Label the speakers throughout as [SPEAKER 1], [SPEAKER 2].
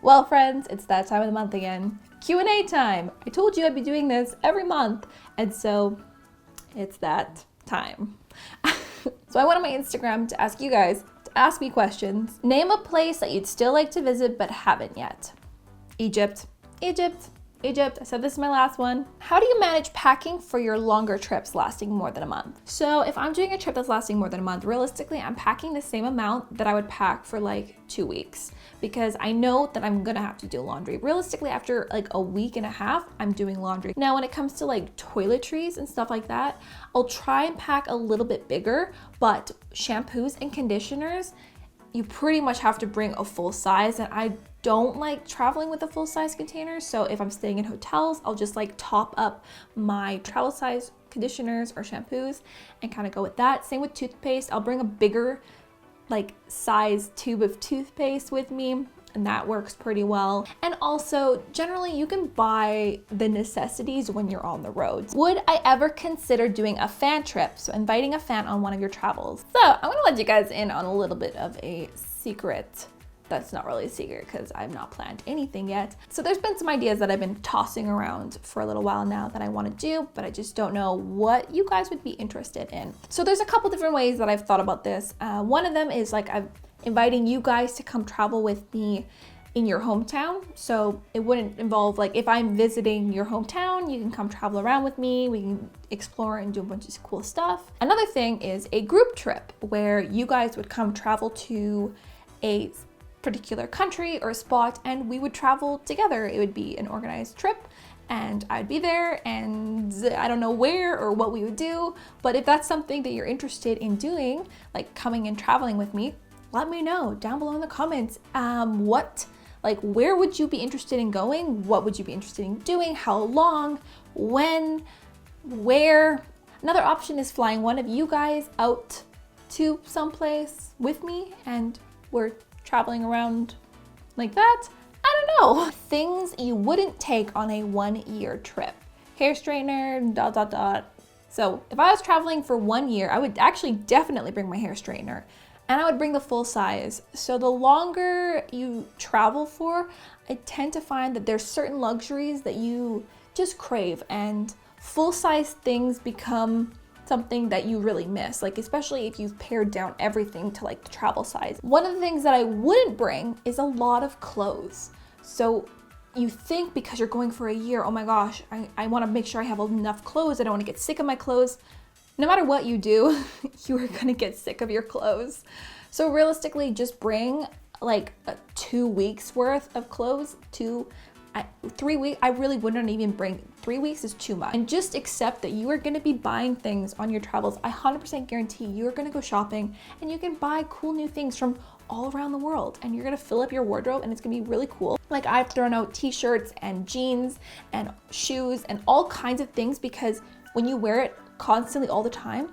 [SPEAKER 1] Well, friends, it's that time of the month again. Q&A time. I told you I'd be doing this every month, and so it's that time. So I went on my Instagram to ask you guys to ask me questions. Name a place that you'd still like to visit but haven't yet. Egypt. I said this is my last one. How do you manage packing for your longer trips lasting more than a month? So if I'm doing a trip that's lasting more than a month, realistically, I'm packing the same amount that I would pack for like 2 weeks because I know that I'm gonna have to do laundry. Realistically, after like a week and a half, I'm doing laundry. Now, when it comes to like toiletries and stuff like that, I'll try and pack a little bit bigger, but shampoos and conditioners, you pretty much have to bring a full size, and I don't like traveling with a full size container. So if I'm staying in hotels, I'll just like top up my travel size conditioners or shampoos and kind of go with that. Same with toothpaste. I'll bring a bigger like size tube of toothpaste with me, and that works pretty well. And also, generally you can buy the necessities when you're on the roads. Would I ever consider doing a fan trip? So inviting a fan on one of your travels. So I'm gonna let you guys in on a little bit of a secret. That's not really a secret because I've not planned anything yet. So there's been some ideas that I've been tossing around for a little while now that I want to do, but I just don't know what you guys would be interested in. So there's a couple different ways that I've thought about this. One of them is like I'm inviting you guys to come travel with me in your hometown. So it wouldn't involve like if I'm visiting your hometown, you can come travel around with me. We can explore and do a bunch of cool stuff. Another thing is a group trip where you guys would come travel to a particular country or spot and we would travel together. It would be an organized trip and I'd be there, and I don't know where or what we would do, but if that's something that you're interested in doing, like coming and traveling with me, let me know down below in the comments. Where would you be interested in going? What would you be interested in doing? How long? When? Where? Another option is flying one of you guys out to someplace with me and we're traveling around like that. I don't know. Things you wouldn't take on a 1-year trip. Hair straightener, ... So if I was traveling for 1 year, I would actually definitely bring my hair straightener, and I would bring the full size. So the longer you travel for, I tend to find that there's certain luxuries that you just crave, and full size things become something that you really miss, like especially if you've pared down everything to like the travel size. One of the things that I wouldn't bring is a lot of clothes. So you think because you're going for a year, oh my gosh, I want to make sure I have enough clothes. I don't want to get sick of my clothes. No matter what you do, you are going to get sick of your clothes. So realistically, just bring like 2 weeks worth of clothes. 3 weeks, I really wouldn't even bring. 3 weeks is too much. And just accept that you are gonna be buying things on your travels. I 100% guarantee you're gonna go shopping and you can buy cool new things from all around the world, and you're gonna fill up your wardrobe and it's gonna be really cool. Like I've thrown out t-shirts and jeans and shoes and all kinds of things because when you wear it constantly all the time,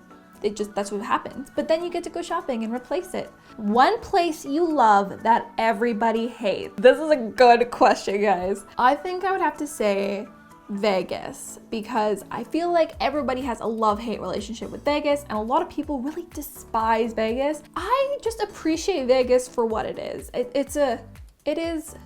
[SPEAKER 1] that's what happens. But then you get to go shopping and replace it. One place you love that everybody hates. This is a good question, guys. I think I would have to say Vegas, because I feel like everybody has a love-hate relationship with Vegas and a lot of people really despise Vegas. I just appreciate Vegas for what it is. It is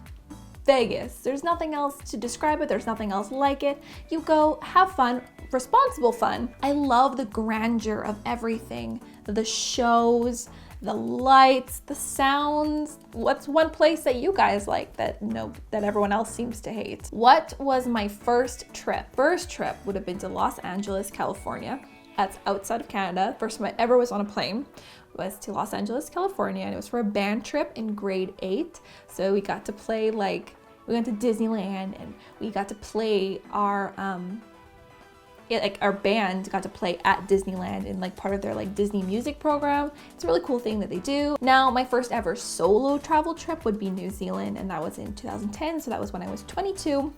[SPEAKER 1] Vegas. There's nothing else to describe it. There's nothing else like it. You go, have fun, responsible fun. I love the grandeur of everything, the shows, the lights, the sounds. What's one place that you guys like that everyone else seems to hate? What was my first trip? First trip would have been to Los Angeles, California. That's outside of Canada. First time I ever was on a plane was to Los Angeles, California, and it was for a band trip in grade 8. So we got to play we went to Disneyland and we got to play our band got to play at Disneyland in like part of their like Disney music program. It's a really cool thing that they do. Now, my first ever solo travel trip would be New Zealand, and that was in 2010. So that was when I was 22.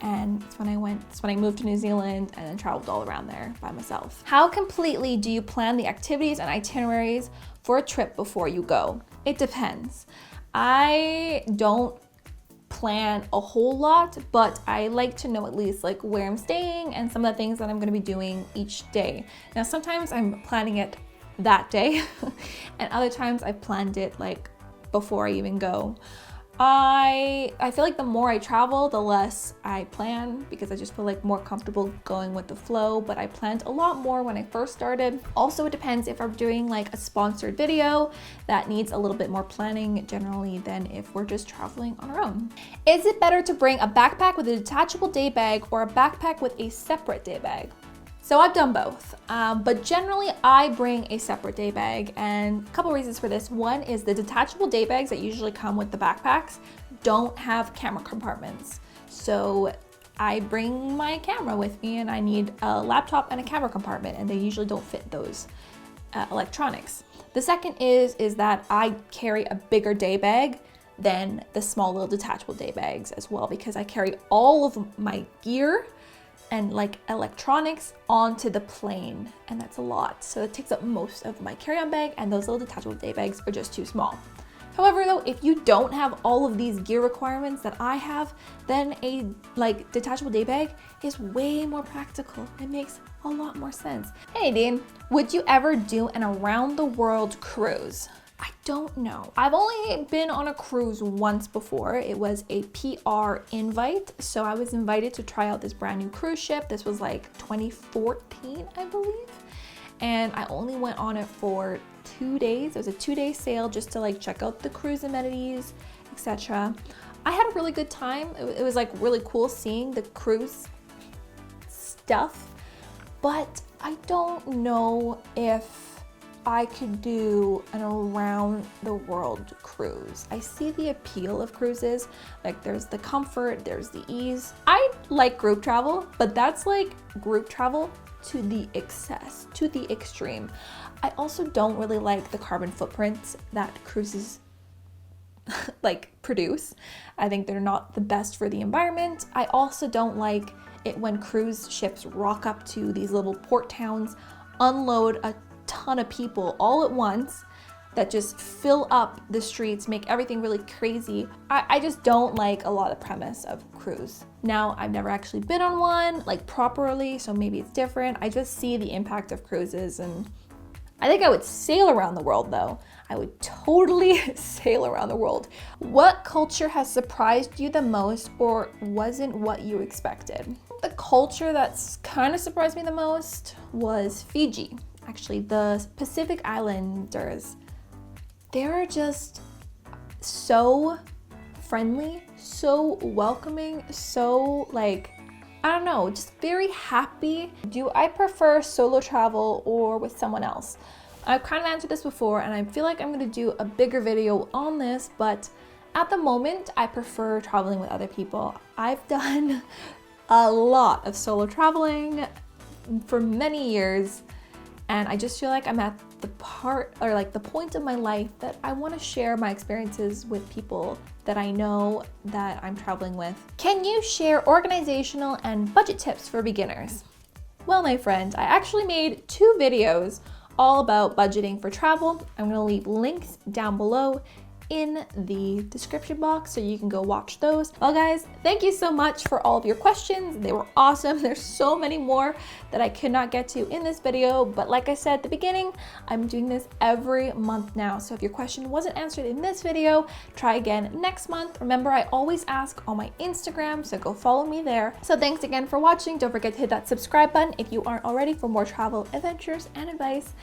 [SPEAKER 1] And it's when I moved to New Zealand and then traveled all around there by myself. How completely do you plan the activities and itineraries for a trip before you go? It depends. I don't plan a whole lot, but I like to know at least like where I'm staying and some of the things that I'm going to be doing each day. Now, sometimes I'm planning it that day and other times I've planned it like before I even go. I feel like the more I travel, the less I plan, because I just feel like more comfortable going with the flow, but I planned a lot more when I first started. Also, it depends if I'm doing like a sponsored video that needs a little bit more planning generally than if we're just traveling on our own. Is it better to bring a backpack with a detachable day bag or a backpack with a separate day bag? So I've done both, but generally I bring a separate day bag, and a couple reasons for this. One is the detachable day bags that usually come with the backpacks don't have camera compartments. So I bring my camera with me and I need a laptop and a camera compartment, and they usually don't fit those electronics. The second is that I carry a bigger day bag than the small little detachable day bags as well, because I carry all of my gear and like electronics onto the plane, and that's a lot. So it takes up most of my carry-on bag, and those little detachable day bags are just too small. However though, if you don't have all of these gear requirements that I have, then a like detachable day bag is way more practical. It makes a lot more sense. Hey Nadine, would you ever do an around the world cruise? I don't know. I've only been on a cruise once before. It was a PR invite. So I was invited to try out this brand new cruise ship. This was like 2014, I believe. And I only went on it for 2 days. It was a 2-day sail just to like check out the cruise amenities, etc. I had a really good time. It was like really cool seeing the cruise stuff, but I don't know if I could do an around the world cruise. I see the appeal of cruises. Like there's the comfort, there's the ease. I like group travel, but that's like group travel to the excess, to the extreme. I also don't really like the carbon footprints that cruises like produce. I think they're not the best for the environment. I also don't like it when cruise ships rock up to these little port towns, unload a ton of people all at once that just fill up the streets, make everything really crazy. I just don't like a lot of premise of cruise. Now, I've never actually been on one like properly, so maybe it's different. I just see the impact of cruises, and I think I would sail around the world though. I would totally sail around the world. What culture has surprised you the most or wasn't what you expected? The culture that's kind of surprised me the most was Fiji. Actually, the Pacific Islanders, they're just so friendly, so welcoming, so like, I don't know, just very happy. Do I prefer solo travel or with someone else? I've kind of answered this before, and I feel like I'm gonna do a bigger video on this, but at the moment, I prefer traveling with other people. I've done a lot of solo traveling for many years, and I just feel like I'm at the part, or like the point of my life that I want to share my experiences with people that I know that I'm traveling with. Can you share organizational and budget tips for beginners? Well, my friend, I actually made 2 videos all about budgeting for travel. I'm going to leave links down below in the description box so you can go watch those. Well guys, thank you so much for all of your questions. They were awesome. There's so many more that I could not get to in this video, but like I said at the beginning, I'm doing this every month now. So if your question wasn't answered in this video, try again next month. Remember, I always ask on my Instagram, so go follow me there. So thanks again for watching. Don't forget to hit that subscribe button if you aren't already for more travel adventures and advice.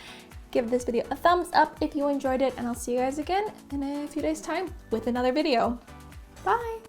[SPEAKER 1] Give this video a thumbs up if you enjoyed it, and I'll see you guys again in a few days' time with another video. Bye!